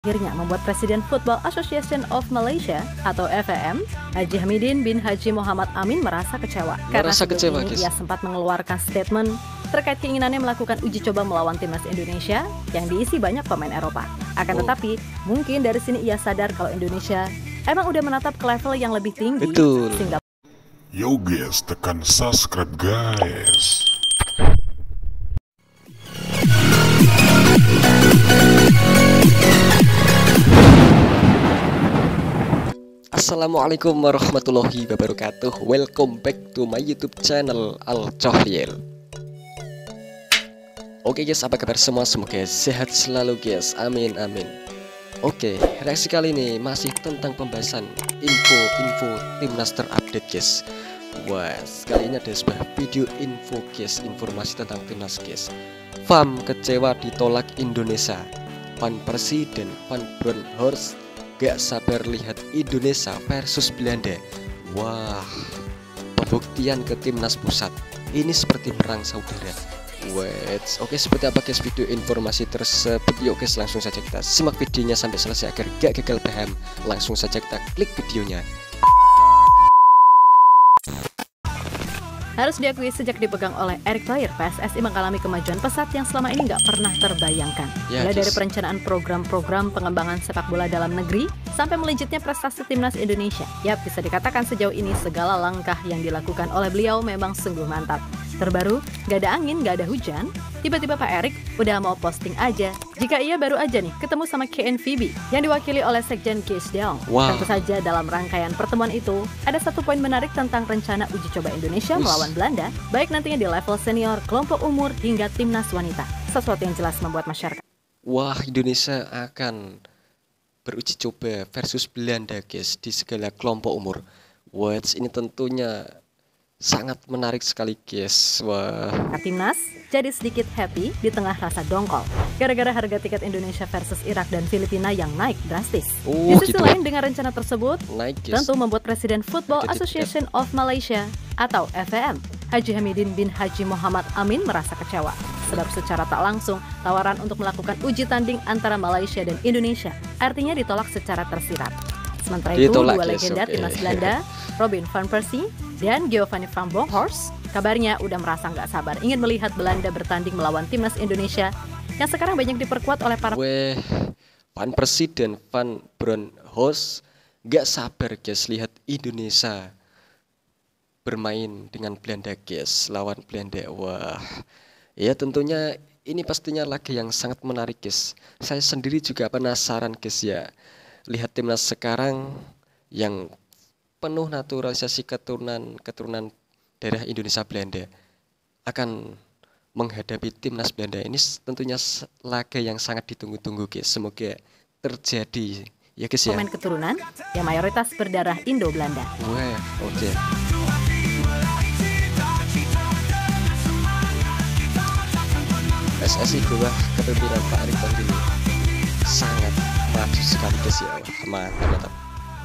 Akhirnya membuat Presiden Football Association of Malaysia atau FAM, Haji Hamidin bin Haji Muhammad Amin merasa kecewa. Karena sebelum ini ia sempat mengeluarkan statement terkait keinginannya melakukan uji coba melawan timnas Indonesia yang diisi banyak pemain Eropa. Akan tetapi, mungkin dari sini ia sadar kalau Indonesia emang udah menatap ke level yang lebih tinggi. Betul. Sehingga Yo guys, tekan subscribe guys. Assalamualaikum warahmatullahi wabarakatuh. Welcome back to my YouTube channel Al Cohyel. Oke guys, apa kabar semua? Semoga sehat selalu guys. Amin amin. Oke, reaksi kali ini masih tentang pembahasan info timnas terupdate guys. Wah, kali ini ada sebuah video info guys, informasi tentang timnas guys. FAM kecewa ditolak Indonesia. Van Persie dan Van Bronckhorst gak sabar lihat Indonesia versus Belanda. Wah, pembuktian ke timnas pusat. Ini seperti perang saudara. Wait, oke, seperti apa guys video informasi tersebut? Yuk guys, langsung saja kita simak videonya sampai selesai agar gak gagal paham. Langsung saja kita klik videonya. harus diakui sejak dipegang oleh Erick Thohir, PSSI mengalami kemajuan pesat yang selama ini nggak pernah terbayangkan. Mulai dari perencanaan program-program pengembangan sepak bola dalam negeri sampai melejitnya prestasi timnas Indonesia. Yap, bisa dikatakan sejauh ini segala langkah yang dilakukan oleh beliau memang sungguh mantap. Terbaru, gak ada angin, gak ada hujan, tiba-tiba Pak Erick udah mau posting aja jika ia baru aja nih ketemu sama KNVB yang diwakili oleh Sekjen Kees de Jong. Tentu saja dalam rangkaian pertemuan itu ada satu poin menarik tentang rencana uji coba Indonesia melawan Belanda, baik nantinya di level senior, kelompok umur hingga timnas wanita. Sesuatu yang jelas membuat masyarakat. Wah, Indonesia akan beruji coba versus Belanda guys di segala kelompok umur. Wah, ini tentunya sangat menarik sekali guys. Wah, timnas jadi sedikit happy di tengah rasa dongkol gara-gara harga tiket Indonesia versus Irak dan Filipina yang naik drastis. Di sisi lain, dengan rencana tersebut tentu membuat Presiden Football Association of Malaysia atau FAM, Haji Hamidin bin Haji Muhammad Amin merasa kecewa sebab secara tak langsung tawaran untuk melakukan uji tanding antara Malaysia dan Indonesia artinya ditolak secara tersirat. Sementara itu, dua legenda timnas Belanda, Robin van Persie dan Giovanni van Bronckhorst, kabarnya udah merasa nggak sabar ingin melihat Belanda bertanding melawan timnas Indonesia yang sekarang banyak diperkuat oleh para Van Persie dan Van Bronckhorst nggak sabar guys lihat Indonesia bermain dengan Belanda guys, lawan Belanda. Wah, ya tentunya ini pastinya laga yang sangat menarik guys. Saya sendiri juga penasaran guys ya, lihat timnas sekarang yang penuh naturalisasi keturunan daerah Indonesia Belanda akan menghadapi timnas Belanda. Ini tentunya laga yang sangat ditunggu-tunggu guys. Semoga terjadi ya guys ya. Pemain keturunan yang mayoritas berdarah Indo-Belanda. Wah, oke. PSSI bawah kepemimpinan Pak Erick Thohir ini sangat maju sekali guys ya. Mantap.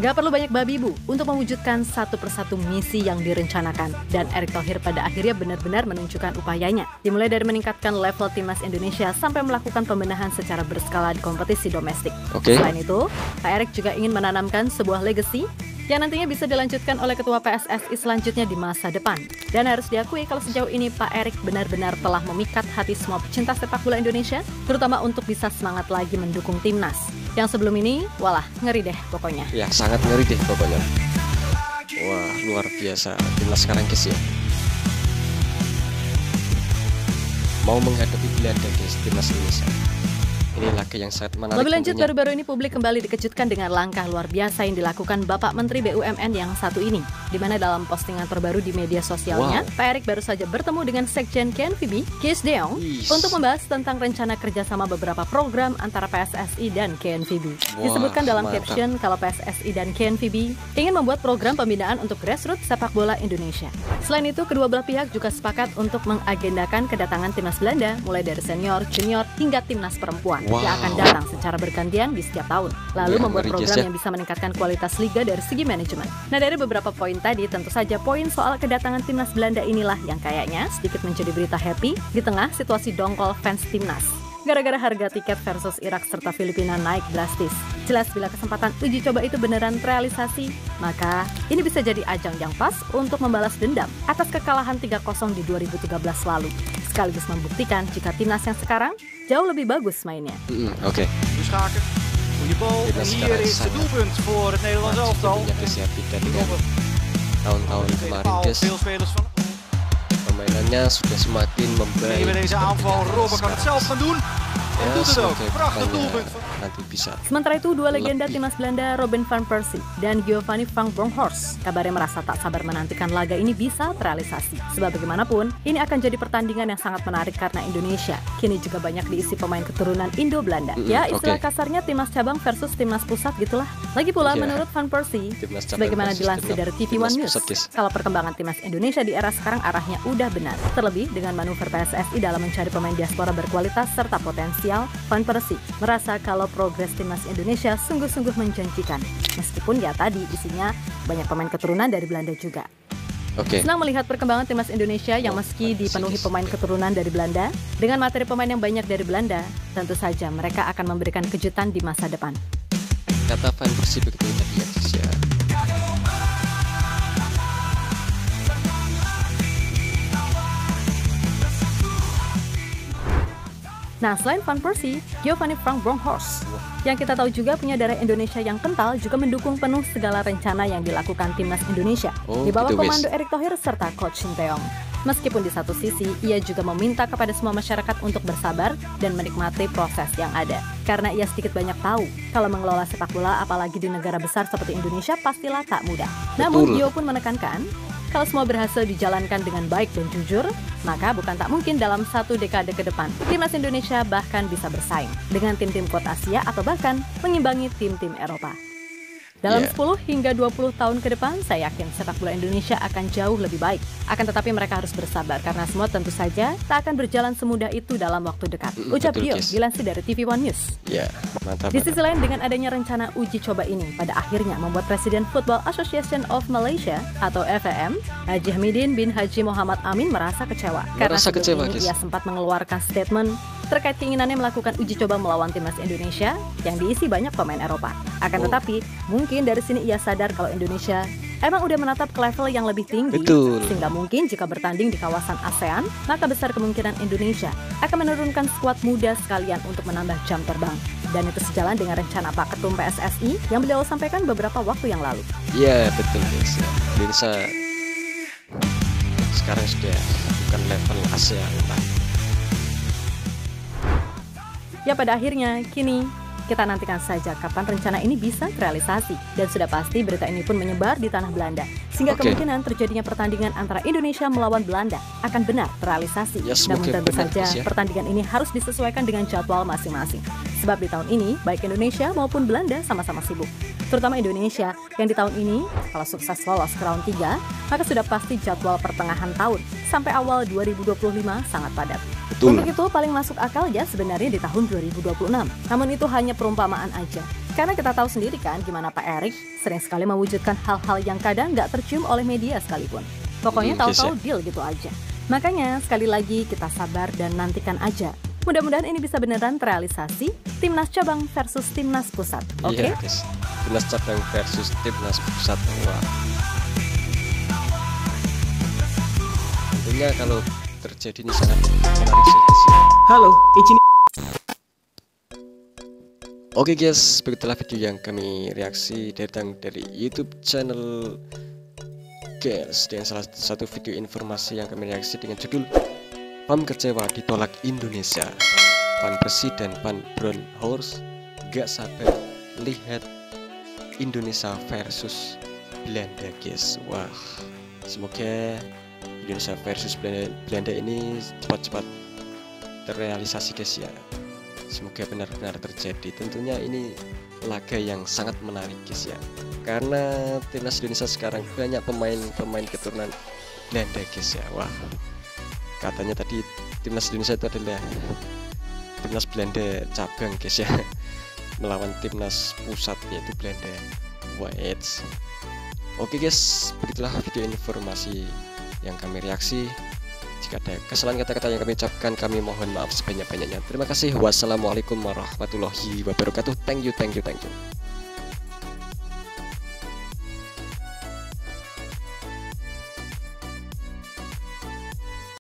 Gak perlu banyak babi bu untuk mewujudkan satu persatu misi yang direncanakan. Dan Erick Thohir pada akhirnya benar-benar menunjukkan upayanya. Dimulai dari meningkatkan level timnas Indonesia sampai melakukan pembenahan secara berskala di kompetisi domestik. Selain itu, Pak Erick juga ingin menanamkan sebuah legacy yang nantinya bisa dilanjutkan oleh Ketua PSSI selanjutnya di masa depan. Dan harus diakui kalau sejauh ini Pak Erick benar-benar telah memikat hati semua pecinta sepak bola Indonesia, terutama untuk bisa semangat lagi mendukung timnas. Yang sebelum ini, walah, ngeri deh pokoknya. Ya, sangat ngeri deh pokoknya. Wah, luar biasa timnas sekarang guys ya. Mau menghadapi Belanda guys, timnas Indonesia. Ini laga yang sangat menarik. Lebih lanjut, baru-baru ini publik kembali dikejutkan dengan langkah luar biasa yang dilakukan Bapak Menteri BUMN yang satu ini, di mana dalam postingan terbaru di media sosialnya, Pak Erick baru saja bertemu dengan Sekjen KNVB, Kees de Jong, untuk membahas tentang rencana kerjasama beberapa program antara PSSI dan KNVB. Disebutkan dalam caption kalau PSSI dan KNVB ingin membuat program pembinaan untuk grassroots sepak bola Indonesia. Selain itu, kedua belah pihak juga sepakat untuk mengagendakan kedatangan timnas Belanda, mulai dari senior, junior, hingga timnas perempuan. Yang akan datang secara bergantian di setiap tahun, lalu membuat program yang bisa meningkatkan kualitas liga dari segi manajemen. Nah, dari beberapa poin tadi, tentu saja poin soal kedatangan timnas Belanda inilah yang kayaknya sedikit menjadi berita happy di tengah situasi dongkol fans timnas. gara-gara harga tiket versus Irak serta Filipina naik drastis. Jelas bila kesempatan uji coba itu beneran terrealisasi, maka ini bisa jadi ajang yang pas untuk membalas dendam atas kekalahan 3-0 di 2013 lalu. Sekaligus membuktikan jika timnas yang sekarang jauh lebih bagus mainnya. Oke. Goede bal. En hier is het doelpunt voor het Nederlands elftal. Tahun-tahun kemarin guys, permainannya sudah semakin membaik. Met deze aanval, Robben kan het zelf gaan doen. En doet het ook. Prachtig doelpunt. Nanti bisa. Sementara itu, dua legenda timnas Belanda Robin van Persie dan Giovanni van Bronckhorst kabarnya merasa tak sabar menantikan laga ini bisa terrealisasi. Sebab bagaimanapun, ini akan jadi pertandingan yang sangat menarik karena Indonesia kini juga banyak diisi pemain keturunan Indo-Belanda. Ya, istilah kasarnya timnas cabang versus timnas pusat gitulah. Lagi pula menurut Van Persie, sebagaimana dilansir dari TV One News, kalau perkembangan timnas Indonesia di era sekarang arahnya udah benar. Terlebih dengan manuver PSSI dalam mencari pemain diaspora berkualitas serta potensial, Van Persie merasa kalau progres timnas Indonesia sungguh-sungguh menjanjikan. Meskipun ya tadi isinya banyak pemain keturunan dari Belanda juga. Senang melihat perkembangan timnas Indonesia yang meski dipenuhi pemain keturunan dari Belanda, dengan materi pemain yang banyak dari Belanda, tentu saja mereka akan memberikan kejutan di masa depan. Kata Van Persie begitu tadi ya guys ya. Nah, selain Van Persie, Giovanni van Bronckhorst yang kita tahu juga punya darah Indonesia yang kental juga mendukung penuh segala rencana yang dilakukan timnas Indonesia di bawah komando Erick Thohir serta Coach Shin Tae-yong. Meskipun di satu sisi, ia juga meminta kepada semua masyarakat untuk bersabar dan menikmati proses yang ada. Karena ia sedikit banyak tahu, kalau mengelola sepak bola apalagi di negara besar seperti Indonesia pastilah tak mudah. Namun, Gio pun menekankan, kalau semua berhasil dijalankan dengan baik dan jujur, maka bukan tak mungkin dalam 1 dekade ke depan, timnas Indonesia bahkan bisa bersaing dengan tim-tim kuat Asia atau bahkan mengimbangi tim-tim Eropa. Dalam 10 hingga 20 tahun ke depan, saya yakin sepak bola Indonesia akan jauh lebih baik. Akan tetapi mereka harus bersabar karena semua tentu saja tak akan berjalan semudah itu dalam waktu dekat. Ucap Gio, dilansir dari TV One News. Mantap. Di sisi lain, dengan adanya rencana uji coba ini, pada akhirnya membuat Presiden Football Association of Malaysia atau FAM, Haji Hamidin bin Haji Muhammad Amin merasa kecewa. Karena sebelum ini ia sempat mengeluarkan statement terkait keinginannya melakukan uji coba melawan timnas Indonesia yang diisi banyak pemain Eropa. Akan tetapi, mungkin dari sini ia sadar kalau Indonesia emang udah menatap ke level yang lebih tinggi. Sehingga mungkin jika bertanding di kawasan ASEAN, maka besar kemungkinan Indonesia akan menurunkan skuad muda sekalian untuk menambah jam terbang. Dan itu sejalan dengan rencana Pak Ketum PSSI yang beliau sampaikan beberapa waktu yang lalu. Iya, betul guys. Indonesia sekarang sudah bukan level ASEAN. Ya, pada akhirnya kini kita nantikan saja kapan rencana ini bisa terrealisasi. Dan sudah pasti berita ini pun menyebar di tanah Belanda, sehingga kemungkinan terjadinya pertandingan antara Indonesia melawan Belanda akan benar terrealisasi. Namun tentu saja pertandingan ini harus disesuaikan dengan jadwal masing-masing. Sebab di tahun ini baik Indonesia maupun Belanda sama-sama sibuk. Terutama Indonesia yang di tahun ini kalau sukses lolos ke round 3, maka sudah pasti jadwal pertengahan tahun sampai awal 2025 sangat padat. Untuk itu paling masuk akal ya sebenarnya di tahun 2026. Namun itu hanya perumpamaan aja. Karena kita tahu sendiri kan gimana Pak Erick sering sekali mewujudkan hal-hal yang kadang nggak tercium oleh media sekalipun. Pokoknya tahu-tahu deal gitu aja. Makanya sekali lagi kita sabar dan nantikan aja. Mudah-mudahan ini bisa beneran terrealisasi timnas cabang versus timnas pusat. Oke? Timnas cabang versus timnas pusat. Wah. Tentunya kalau terjadi ini sangat menarik sekali. Halo, izin. Oke guys, begitulah video yang kami reaksi datang dari YouTube channel guys, dengan salah satu video informasi yang kami reaksi dengan judul Pam kecewa ditolak Indonesia. Van Persie dan Van Bronckhorst gak sabar lihat Indonesia versus Belanda guys. Wah, semoga Indonesia versus Belanda ini cepat-cepat terrealisasi guys ya. Semoga benar-benar terjadi. Tentunya ini laga yang sangat menarik guys ya. Karena timnas Indonesia sekarang banyak pemain keturunan Belanda guys ya. Wah, katanya tadi timnas Indonesia itu adalah timnas Belanda cabang guys ya, melawan timnas pusat yaitu Belanda. Wah, oke guys, begitulah video informasi yang kami reaksi. Jika ada kesalahan kata-kata yang kami ucapkan, kami mohon maaf sebanyak-banyaknya. Terima kasih. Wassalamualaikum warahmatullahi wabarakatuh. Thank you.